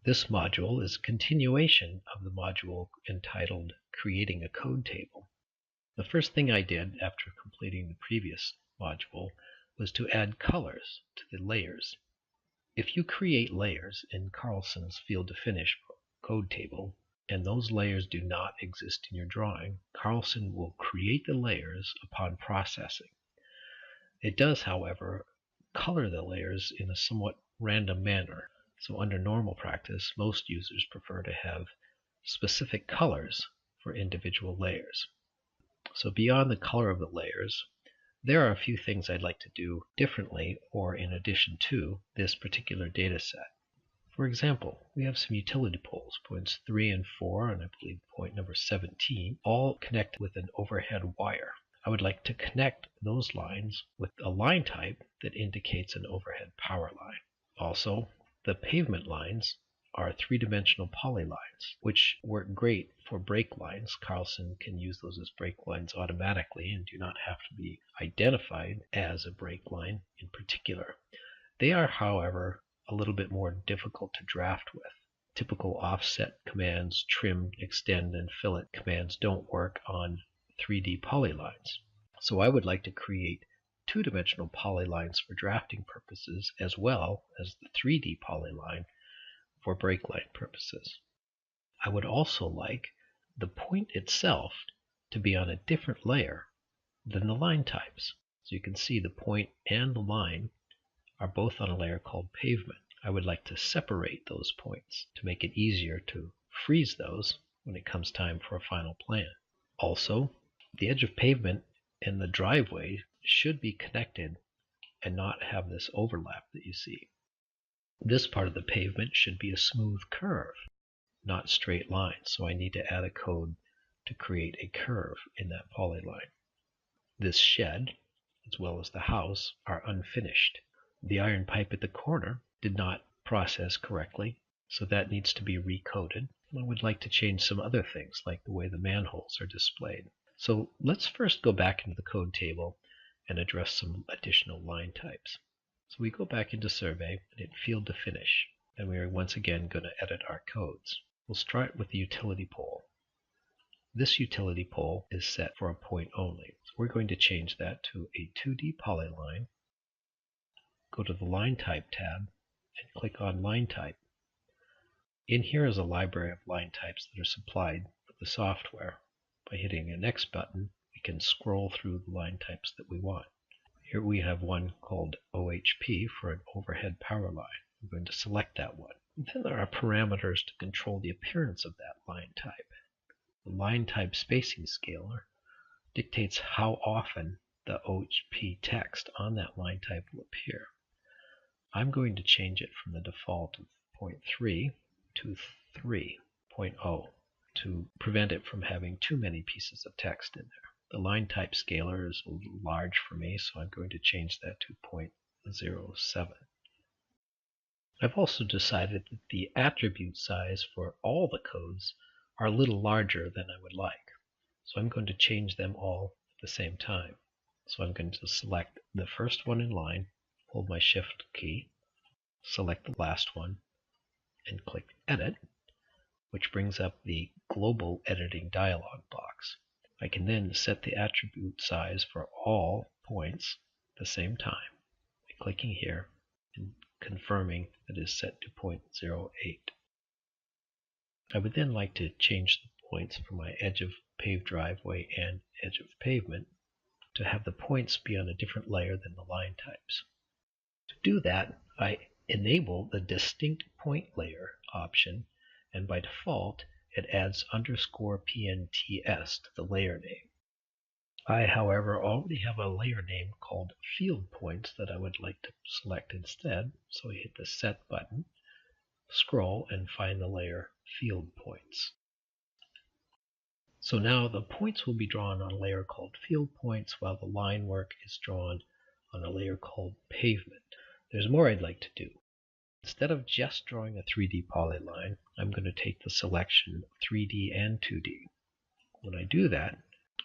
This module is a continuation of the module entitled Creating a Code Table. The first thing I did after completing the previous module was to add colors to the layers. If you create layers in Carlson's Field to Finish code table, and those layers do not exist in your drawing, Carlson will create the layers upon processing. It does, however, color the layers in a somewhat random manner. So under normal practice, most users prefer to have specific colors for individual layers. So beyond the color of the layers, there are a few things I'd like to do differently or in addition to this particular data set. For example, we have some utility poles, points 3 and 4, and I believe point number 17, all connected with an overhead wire. I would like to connect those lines with a line type that indicates an overhead power line. Also, the pavement lines are three-dimensional polylines, which work great for brake lines. Carlson can use those as brake lines automatically and do not have to be identified as a brake line in particular. They are, however, a little bit more difficult to draft with. Typical offset commands, trim, extend, and fillet commands don't work on 3D polylines. So I would like to create two-dimensional polylines for drafting purposes as well as the 3D polyline for brake line purposes. I would also like the point itself to be on a different layer than the line types. So you can see the point and the line are both on a layer called pavement. I would like to separate those points to make it easier to freeze those when it comes time for a final plan. Also, the edge of pavement and the driveway should be connected and not have this overlap that you see. This part of the pavement should be a smooth curve, not straight lines, so I need to add a code to create a curve in that polyline. This shed, as well as the house, are unfinished. The iron pipe at the corner did not process correctly, so that needs to be recoded. I would like to change some other things, like the way the manholes are displayed. So let's first go back into the code table and address some additional line types. So we go back into Survey and hit Field to Finish, and we are once again going to edit our codes. We'll start with the utility pole. This utility pole is set for a point only, so we're going to change that to a 2D polyline. Go to the Line Type tab and click on Line Type. In here is a library of line types that are supplied with the software. By hitting the Next button, we can scroll through the line types that we want. Here we have one called OHP for an overhead power line. I'm going to select that one. Then there are parameters to control the appearance of that line type. The line type spacing scaler dictates how often the OHP text on that line type will appear. I'm going to change it from the default of 0.3 to 3.0 to prevent it from having too many pieces of text in there. The line type scaler is a little large for me, so I'm going to change that to 0.07. I've also decided that the attribute size for all the codes are a little larger than I would like. So I'm going to change them all at the same time. So I'm going to select the first one in line, hold my Shift key, select the last one, and click Edit, which brings up the Global Editing dialog box. I can then set the attribute size for all points at the same time by clicking here and confirming that it is set to 0.08. I would then like to change the points for my edge of paved driveway and edge of pavement to have the points be on a different layer than the line types. To do that, I enable the distinct point layer option, and by default it adds _PNTS to the layer name. I, however, already have a layer name called field points that I would like to select instead, so I hit the Set button, scroll, and find the layer field points. So now the points will be drawn on a layer called field points, while the line work is drawn on a layer called pavement. There's more I'd like to do. Instead of just drawing a 3D polyline, I'm going to take the selection of 3D and 2D. When I do that,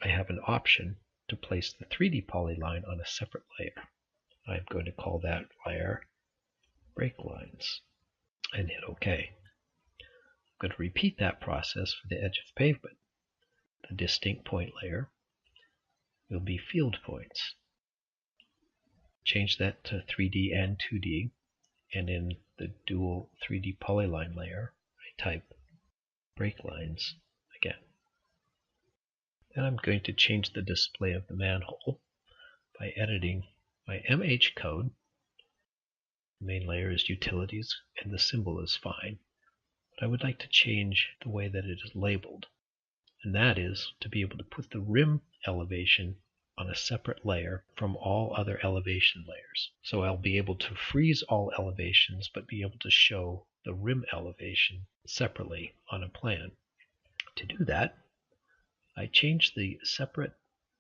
I have an option to place the 3D polyline on a separate layer. I'm going to call that layer Brake Lines and hit OK. I'm going to repeat that process for the edge of pavement. The distinct point layer will be field points. Change that to 3D and 2D, and in the dual 3D polyline layer, I type break lines again. Then I'm going to change the display of the manhole by editing my MH code. The main layer is utilities, and the symbol is fine. But I would like to change the way that it is labeled, and that is to be able to put the rim elevation on a separate layer from all other elevation layers. So I'll be able to freeze all elevations, but be able to show the rim elevation separately on a plan. To do that, I change the separate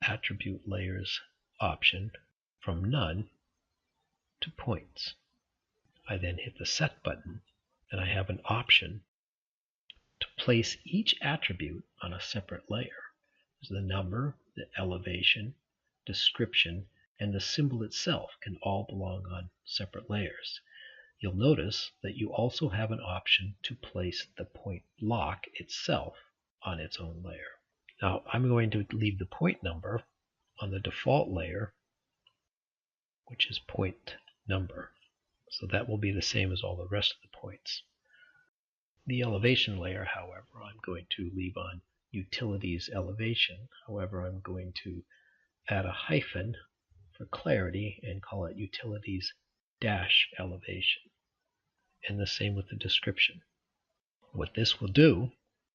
attribute layers option from none to points. I then hit the set button, and I have an option to place each attribute on a separate layer. The number, the elevation, description, and the symbol itself can all belong on separate layers. You'll notice that you also have an option to place the point block itself on its own layer. Now I'm going to leave the point number on the default layer, which is point number. So that will be the same as all the rest of the points. The elevation layer, however, I'm going to leave on utilities elevation. However, I'm going to add a hyphen for clarity and call it utilities dash elevation. And the same with the description. What this will do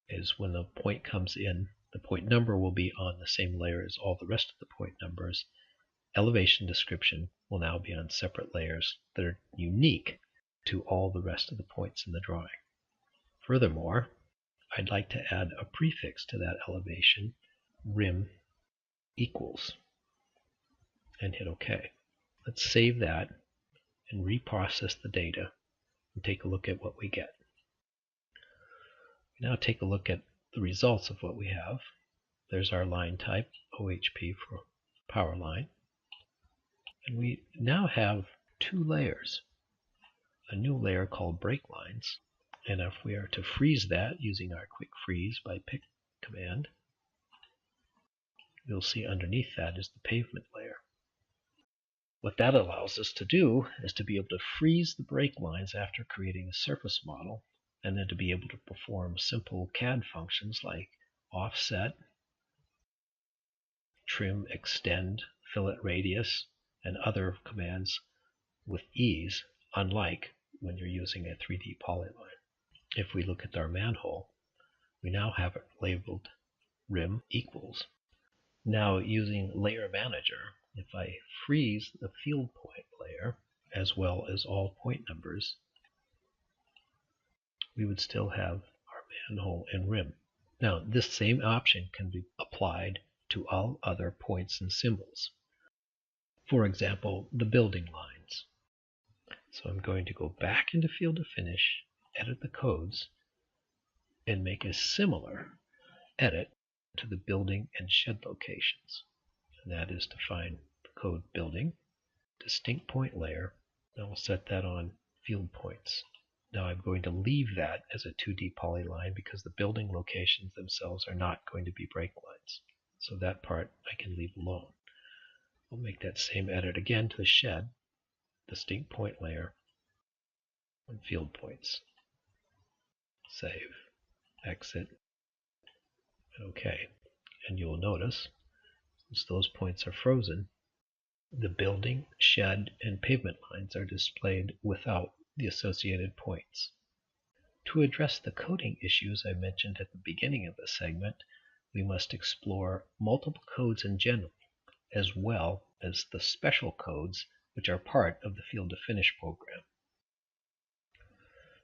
is when the point comes in, the point number will be on the same layer as all the rest of the point numbers. Elevation description will now be on separate layers that are unique to all the rest of the points in the drawing. Furthermore, I'd like to add a prefix to that elevation, rim equals, and hit OK. Let's save that and reprocess the data and take a look at what we get. Now take a look at the results of what we have. There's our line type, OHP for power line. And we now have two layers. A new layer called break lines. And if we are to freeze that using our quick freeze by pick command, you'll see underneath that is the pavement layer. What that allows us to do is to be able to freeze the break lines after creating a surface model, and then to be able to perform simple CAD functions like offset, trim, extend, fillet radius, and other commands with ease, unlike when you're using a 3D polyline. If we look at our manhole, we now have it labeled rim equals. Now using Layer Manager, if I freeze the field point layer as well as all point numbers, we would still have our manhole and rim. Now this same option can be applied to all other points and symbols. For example, the building lines. So I'm going to go back into Field to Finish, edit the codes, and make a similar edit to the building and shed locations. And that is to find the code building, distinct point layer, and we'll set that on field points. Now I'm going to leave that as a 2D polyline because the building locations themselves are not going to be break lines. So that part I can leave alone. We'll make that same edit again to the shed, distinct point layer, and field points. Save, exit, and OK. And you'll notice, since those points are frozen, the building, shed, and pavement lines are displayed without the associated points. To address the coding issues I mentioned at the beginning of the segment, we must explore multiple codes in general, as well as the special codes which are part of the Field to Finish program.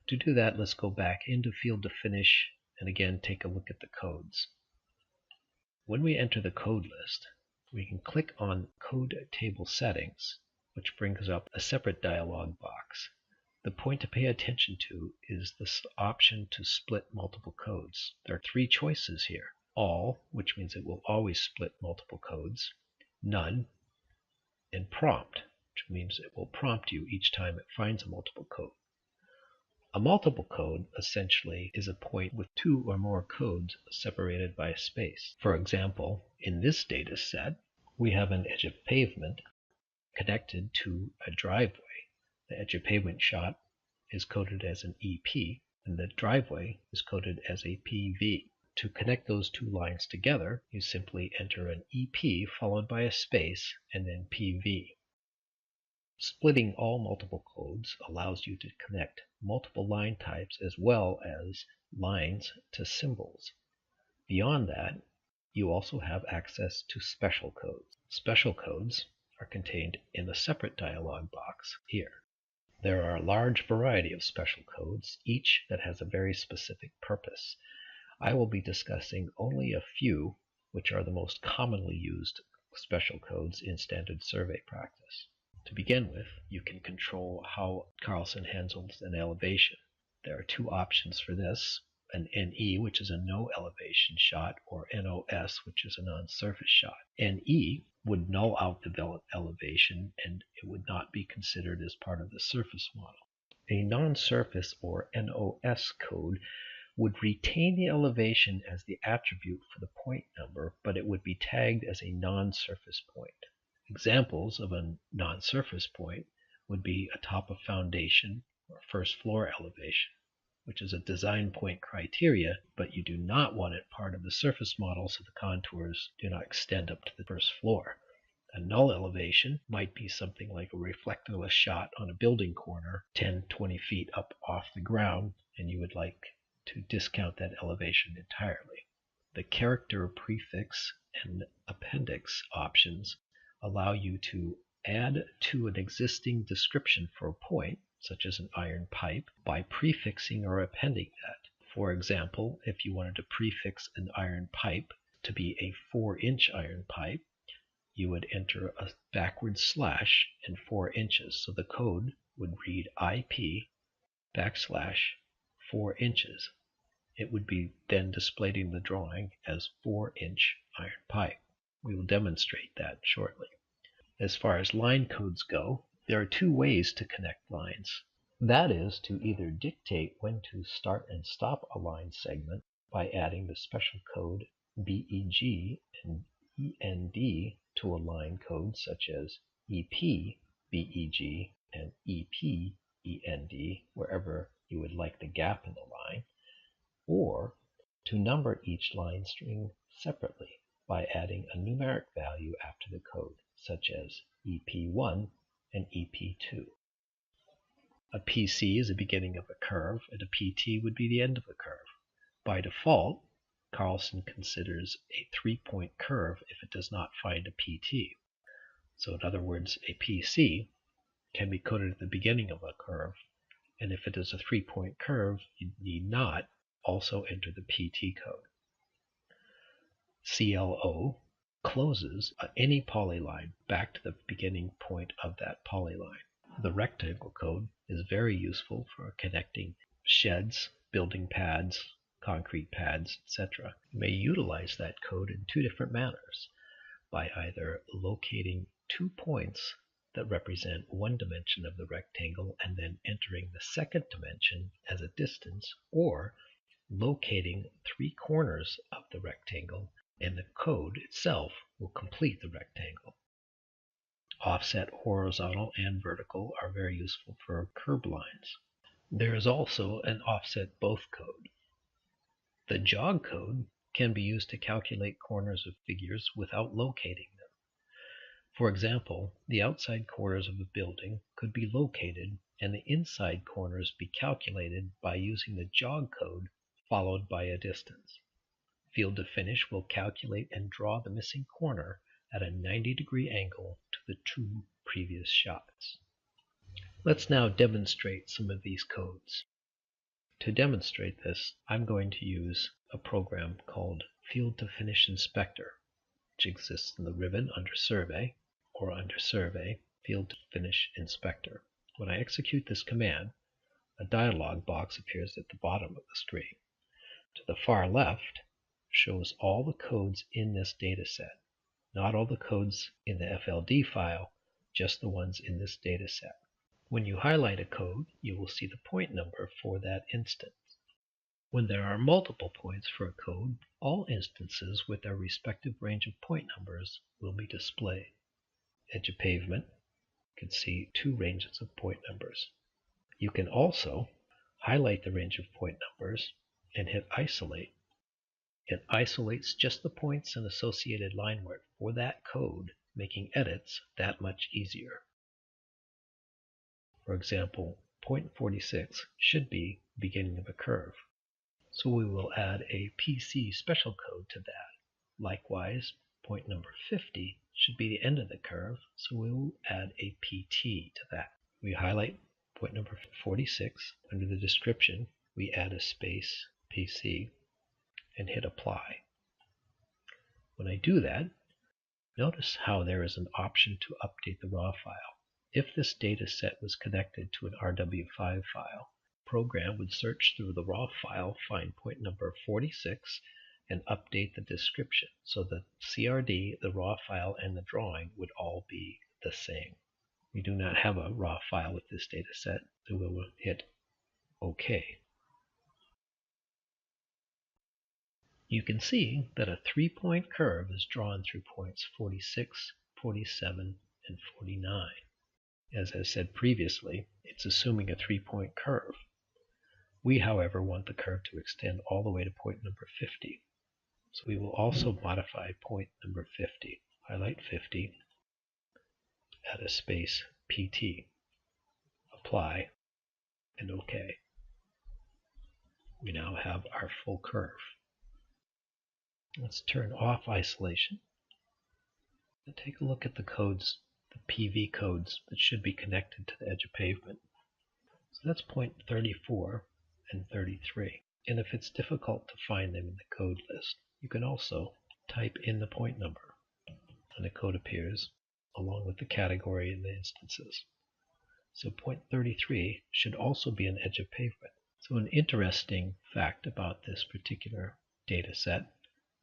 To do that, let's go back into Field to Finish and again take a look at the codes. When we enter the code list, we can click on Code Table Settings, which brings up a separate dialog box. The point to pay attention to is this option to split multiple codes. There are three choices here. All, which means it will always split multiple codes, none, and prompt, which means it will prompt you each time it finds a multiple code. A multiple code essentially is a point with two or more codes separated by a space. For example, in this data set, we have an edge of pavement connected to a driveway. The edge of pavement shot is coded as an EP, and the driveway is coded as a PV. To connect those two lines together, you simply enter an EP followed by a space and then PV. Splitting all multiple codes allows you to connect multiple line types as well as lines to symbols. Beyond that, you also have access to special codes. Special codes are contained in a separate dialog box here. There are a large variety of special codes, each that has a very specific purpose. I will be discussing only a few, which are the most commonly used special codes in standard survey practice. To begin with, you can control how Carlson handles an elevation. There are two options for this, an NE, which is a no elevation shot, or NOS, which is a non-surface shot. NE would null out the elevation and it would not be considered as part of the surface model. A non-surface or NOS code would retain the elevation as the attribute for the point number, but it would be tagged as a non-surface point. Examples of a non-surface point would be atop a foundation or first floor elevation, which is a design point criteria, but you do not want it part of the surface model so the contours do not extend up to the first floor. A null elevation might be something like a reflectorless shot on a building corner 10-20 feet up off the ground, and you would like to discount that elevation entirely. The character prefix and appendix options allow you to add to an existing description for a point, such as an iron pipe, by prefixing or appending that. For example, if you wanted to prefix an iron pipe to be a 4-inch iron pipe, you would enter a backward slash and 4 inches. So the code would read IP \4 inches. It would be then displayed in the drawing as 4-inch iron pipe. We will demonstrate that shortly. As far as line codes go, there are two ways to connect lines. That is to either dictate when to start and stop a line segment by adding the special code BEG and END to a line code such as EP BEG and EP END wherever you would like the gap in the line, or to number each line string separately by adding a numeric value after the code, such as EP1 and EP2. A PC is the beginning of a curve, and a PT would be the end of a curve. By default, Carlson considers a 3-point curve if it does not find a PT. So in other words, a PC can be coded at the beginning of a curve, and if it is a 3-point curve, you need not also enter the PT code. CLO closes any polyline back to the beginning point of that polyline. The rectangle code is very useful for connecting sheds, building pads, concrete pads, etc. You may utilize that code in two different manners, by either locating 2 points that represent one dimension of the rectangle and then entering the second dimension as a distance, or locating 3 corners of the rectangle, and the code itself will complete the rectangle. Offset horizontal and vertical are very useful for curb lines. There is also an offset both code. The jog code can be used to calculate corners of figures without locating them. For example, the outside corners of a building could be located and the inside corners be calculated by using the jog code followed by a distance. Field to finish will calculate and draw the missing corner at a 90-degree angle to the 2 previous shots. Let's now demonstrate some of these codes. To demonstrate this, I'm going to use a program called Field to Finish Inspector, which exists in the ribbon under Survey, or under Survey, Field to Finish Inspector. When I execute this command, a dialog box appears at the bottom of the screen. To the far left shows all the codes in this data set. Not all the codes in the FLD file, just the ones in this data set. When you highlight a code, you will see the point number for that instance. When there are multiple points for a code, all instances with their respective range of point numbers will be displayed. Edge of pavement, you can see two ranges of point numbers. You can also highlight the range of point numbers and hit isolate. It isolates just the points and associated line work for that code, making edits that much easier. For example, point 46 should be the beginning of a curve. So we will add a PC special code to that. Likewise, point number 50 should be the end of the curve, so we will add a PT to that. We highlight point number 46. Under the description, we add a space PC and hit apply. When I do that, notice how there is an option to update the raw file. If this data set was connected to an RW5 file, the program would search through the raw file, find point number 46, and update the description so the CRD, the raw file, and the drawing would all be the same. We do not have a raw file with this data set, so we will hit OK. You can see that a 3-point curve is drawn through points 46, 47, and 49. As I said previously, it's assuming a 3-point curve. We, however, want the curve to extend all the way to point number 50. So we will also modify point number 50. Highlight 50, add a space PT, apply, and OK. We now have our full curve. Let's turn off isolation and take a look at the codes, the PV codes that should be connected to the edge of pavement. So that's point 34 and 33. And if it's difficult to find them in the code list, you can also type in the point number and the code appears along with the category and the instances. So point 33 should also be an edge of pavement. So an interesting fact about this particular data set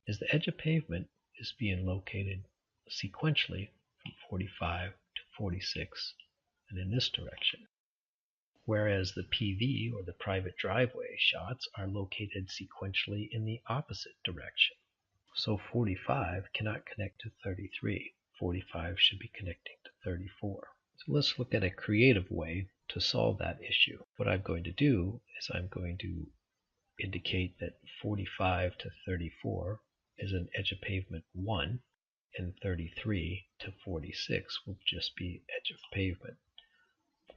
is the edge of pavement is being located sequentially from 45 to 46 and in this direction, whereas the PV or the private driveway shots are located sequentially in the opposite direction. So 45 cannot connect to 33. 45 should be connecting to 34. So let's look at a creative way to solve that issue. What I'm going to do is I'm going to indicate that 45 to 34 is an edge of pavement 1, and 33 to 46 will just be edge of pavement.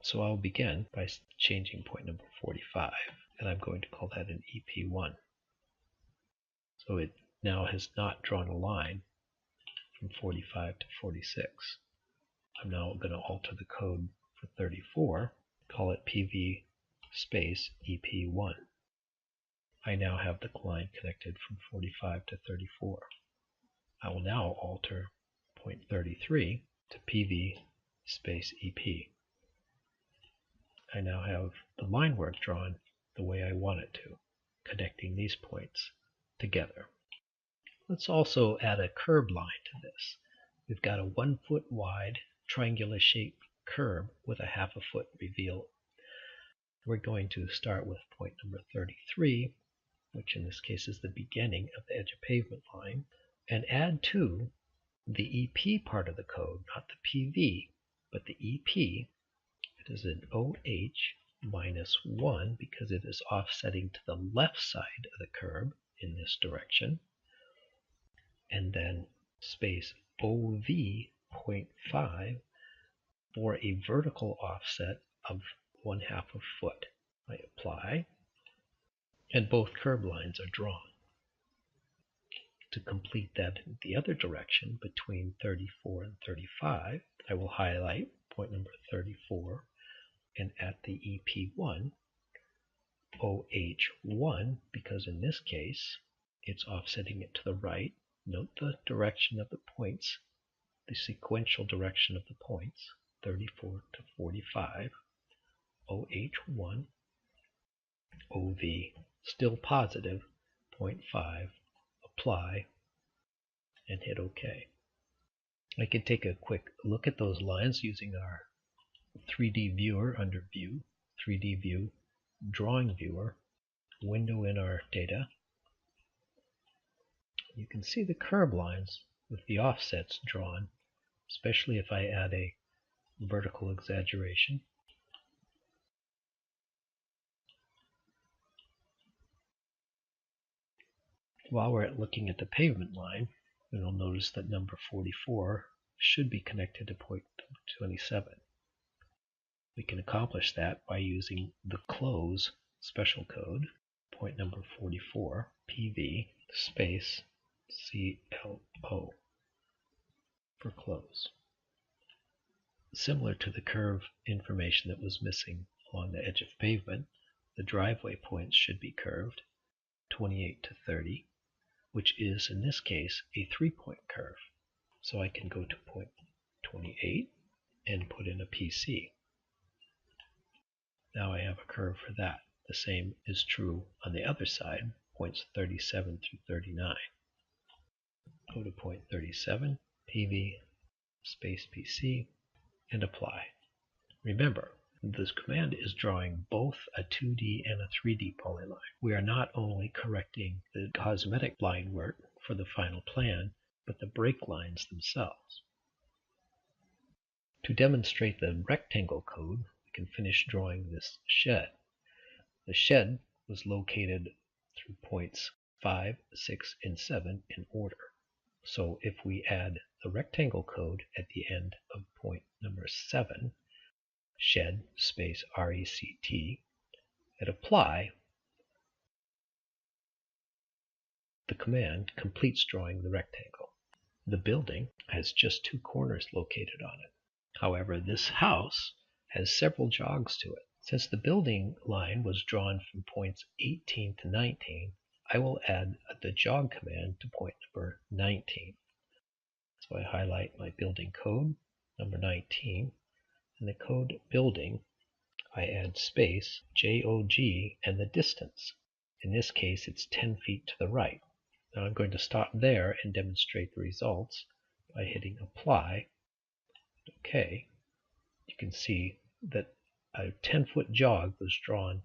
So I'll begin by changing point number 45, and I'm going to call that an EP1. So it now has not drawn a line from 45 to 46. I'm now going to alter the code for 34, call it PV space EP1. I now have the line connected from 45 to 34. I will now alter point 33 to PV space EP. I now have the line work drawn the way I want it to, connecting these points together. Let's also add a curb line to this. We've got a 1 foot wide triangular shaped curb with a 1/2 foot reveal. We're going to start with point number 33, which in this case is the beginning of the edge of pavement line, and add to the EP part of the code, not the PV, but the EP. It is an OH minus 1 because it is offsetting to the left side of the curb in this direction, and then space OV 0.5 for a vertical offset of 1/2 foot. I apply, and both curb lines are drawn. To complete that in the other direction between 34 and 35, I will highlight point number 34 and at the EP1, OH1, because in this case it's offsetting it to the right. Note the direction of the points, the sequential direction of the points, 34 to 45, OH1, OV, still positive, 0.5, apply, and hit OK. I can take a quick look at those lines using our 3D viewer under View, 3D View, Drawing Viewer, Window in our data. You can see the curve lines with the offsets drawn, especially if I add a vertical exaggeration. While we're looking at the pavement line, you'll notice that number 44 should be connected to point 27. We can accomplish that by using the close special code, point number 44, PV, space CLO for close. Similar to the curve information that was missing along the edge of pavement, the driveway points should be curved 28 to 30, which is in this case a 3-point curve. So I can go to point 28 and put in a PC. Now I have a curve for that. The same is true on the other side, points 37 through 39. Go to point 37, PV, space PC, and apply. Remember, this command is drawing both a 2D and a 3D polyline. We are not only correcting the cosmetic line work for the final plan, but the break lines themselves. To demonstrate the rectangle code, we can finish drawing this shed. The shed was located through points 5, 6, and 7 in order. So if we add the rectangle code at the end of point number 7, shed space RECT, and apply, the command completes drawing the rectangle. The building has just 2 corners located on it. However, this house has several jogs to it. Since the building line was drawn from points 18 to 19, I will add the jog command to point number 19. So I highlight my building code, number 19, and the code building, I add space, JOG, and the distance. In this case, it's 10 feet to the right. Now I'm going to stop there and demonstrate the results by hitting apply. OK. You can see that a 10-foot jog was drawn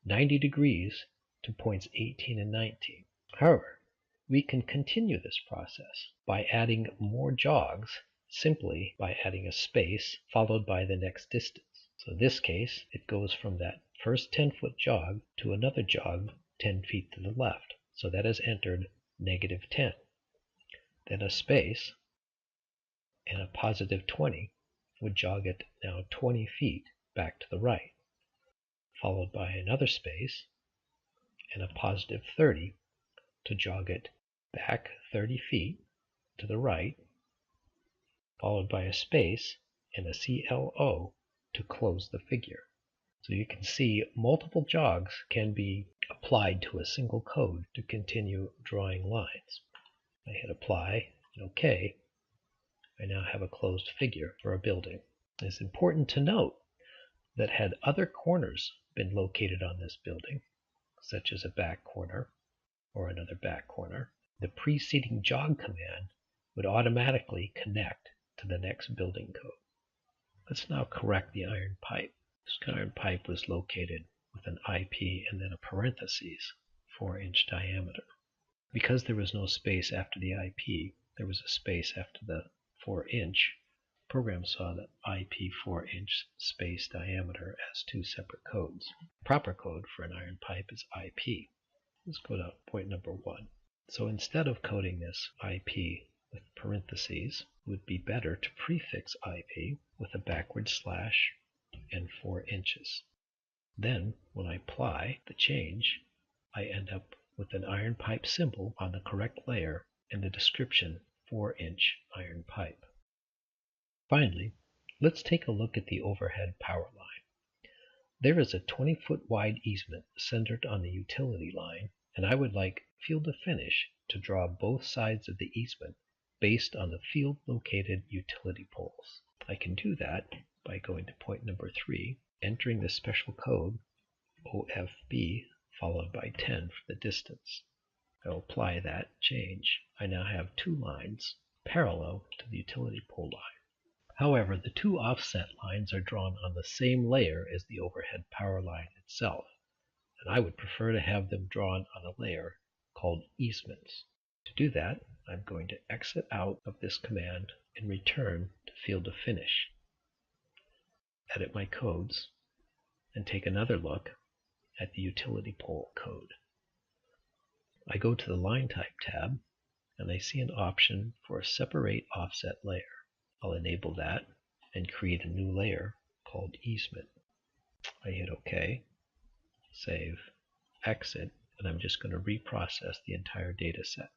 90 degrees to points 18 and 19. However, we can continue this process by adding more jogs simply by adding a space followed by the next distance. So in this case, it goes from that first 10-foot jog to another jog 10 feet to the left. So that has entered -10. Then a space and a +20 would jog it now 20 feet back to the right, followed by another space and a +30 to jog it back 30 feet to the right, followed by a space and a CLO to close the figure. So you can see multiple jogs can be applied to a single code to continue drawing lines. I hit apply and OK. I now have a closed figure for a building. It's important to note that had other corners been located on this building, such as a back corner or another back corner, the preceding jog command would automatically connect to the next building code. Let's now correct the iron pipe. This iron pipe was located with an IP and then a parentheses, 4-inch diameter. Because there was no space after the IP, there was a space after the 4-inch. Program saw that IP 4-inch space diameter as 2 separate codes. Proper code for an iron pipe is IP. Let's go to point number 1. So instead of coding this IP with parentheses, it would be better to prefix IP with a backward slash and 4 inches. Then, when I apply the change, I end up with an iron pipe symbol on the correct layer and the description 4-inch iron pipe. Finally, let's take a look at the overhead power line. There is a 20-foot wide easement centered on the utility line, and I would like Field to Finish to draw both sides of the easement based on the field located utility poles. I can do that by going to point number 3, entering the special code OFB followed by 10 for the distance. I will apply that change. I now have 2 lines parallel to the utility pole line. However, the two offset lines are drawn on the same layer as the overhead power line itself, and I would prefer to have them drawn on a layer called easements. To do that, I'm going to exit out of this command and return to Field to Finish, edit my codes, and take another look at the utility pole code. I go to the Line Type tab, and I see an option for a Separate Offset layer. I'll enable that and create a new layer called Easement. I hit OK, save, exit, and I'm just going to reprocess the entire data set.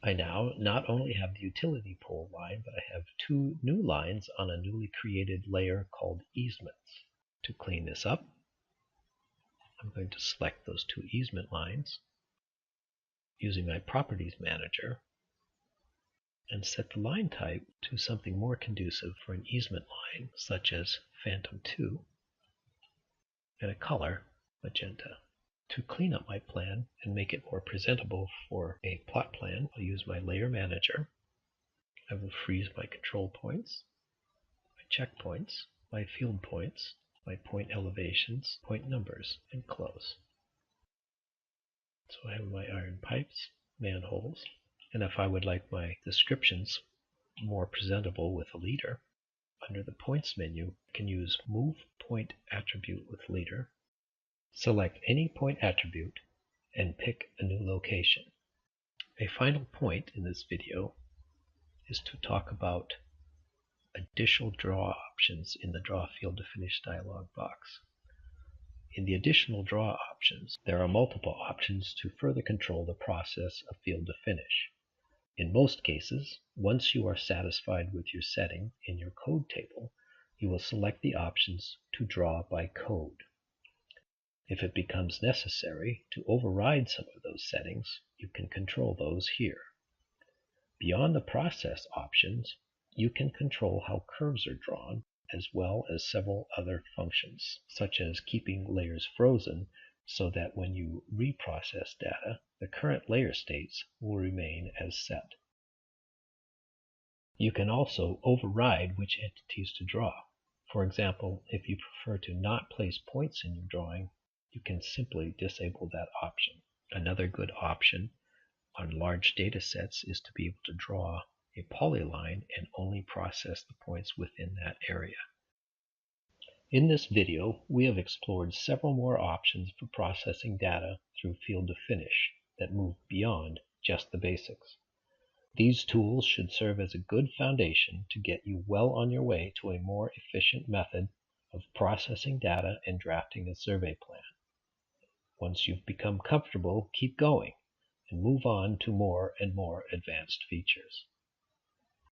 I now not only have the utility pole line, but I have two new lines on a newly created layer called Easements. To clean this up, I'm going to select those two easement lines using my Properties Manager and set the line type to something more conducive for an easement line, such as Phantom 2, and a color, magenta. To clean up my plan and make it more presentable for a plot plan, I'll use my Layer Manager. I will freeze my control points, my checkpoints, my field points, my point elevations, point numbers, and close. So I have my iron pipes, manholes, and if I would like my descriptions more presentable with a leader, under the Points menu, I can use Move Point Attribute with Leader, select any point attribute, and pick a new location. A final point in this video is to talk about additional draw options in the Draw Field to Finish dialog box. In the additional draw options, there are multiple options to further control the process of field to finish. In most cases, once you are satisfied with your setting in your code table, you will select the options to draw by code. If it becomes necessary to override some of those settings, you can control those here. Beyond the process options, you can control how curves are drawn, as well as several other functions, such as keeping layers frozen so that when you reprocess data, the current layer states will remain as set. You can also override which entities to draw. For example, if you prefer to not place points in your drawing, you can simply disable that option. Another good option on large data sets is to be able to draw a polyline and only process the points within that area. In this video, we have explored several more options for processing data through Field to Finish that move beyond just the basics. These tools should serve as a good foundation to get you well on your way to a more efficient method of processing data and drafting a survey plan. Once you've become comfortable, keep going and move on to more and more advanced features.